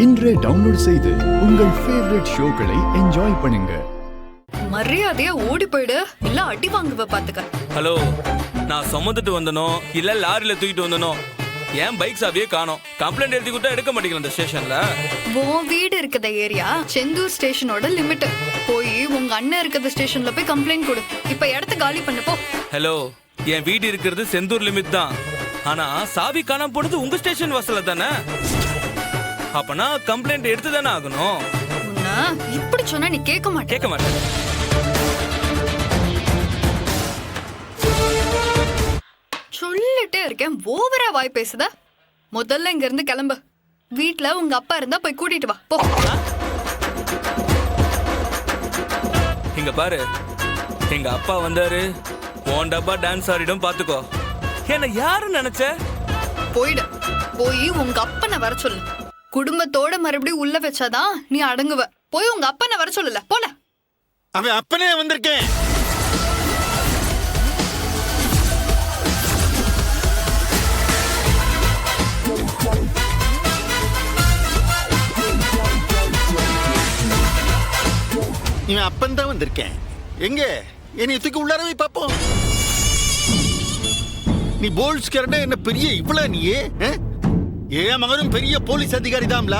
இன்றே டவுன்லோட் செய்து உங்கள் ஃபேவரட் ஷோக்களை என்ஜாய் பண்ணுங்க. மரியாதையா ஓடி போயிடு, இல்ல அடி வாங்குவ பாத்துக்க. ஹலோ, நான் சுமந்துட்டு வந்தனோ இல்ல லாரியில தூக்கிட்டு வந்தனோ, ஏன் பைக் சாவியே காணோம். கம்ப்ளைண்ட் எழுதி கொடுத்தா எடுக்க மாட்டேங்கல இந்த ஸ்டேஷன்ல. உன் வீடு இருக்கிற ஏரியா செந்தூர் ஸ்டேஷனோட லிமிட். போய் உங்க அண்ணன் இருக்கிற ஸ்டேஷன்ல போய் கம்ப்ளைண்ட் கொடு. இப்ப இடத்த காலி பண்ணு போ. ஹலோ, என் வீடு இருக்கிறது செந்தூர் லிமிட் தான். ஆனா சாவி காணாம போனது உங்க ஸ்டேஷன் வாசல்ல தானே. அப்பனா கம்ப்ளைண்ட் எடுத்து தானே ஆகணும். உன்ன இப்படி சொன்னா நீ கேட்க மாட்டேன். சொல்லிட்டே இருக்கேன், ஓவரா வாய் பேசுத. முதல்ல இங்க இருந்து கிளம்பு. வீட்ல உங்க அப்பா இருந்தா போய் கூட்டிட்டு வா போ. இங்க பாரு, எங்க அப்பா வந்தாரு, உன் டப்பா டான்ஸ் ஆடிடும் பாத்துக்கோ. என்ன யாரு நினைச்ச? போயிடு, போய் உங்க அப்பனை வர சொல்லு. குடும்பத்தோட மறுபடியும் உள்ள வச்சாதான் நீ அடங்குவ. போய் உங்க அப்பனை வர சொல்லல போல. அவன் அப்பனே வந்திருக்கேன். இவன் அப்பன் தான் வந்திருக்கேன். எங்க என்னை தூக்கி உள்ளாரவே பாப்போம். நீ போல்ஸ் கரண்ட என்ன பெரிய இவ்வளவு நீயே? என் மகனும் பெரிய போலீஸ் அதிகாரி தான்ல.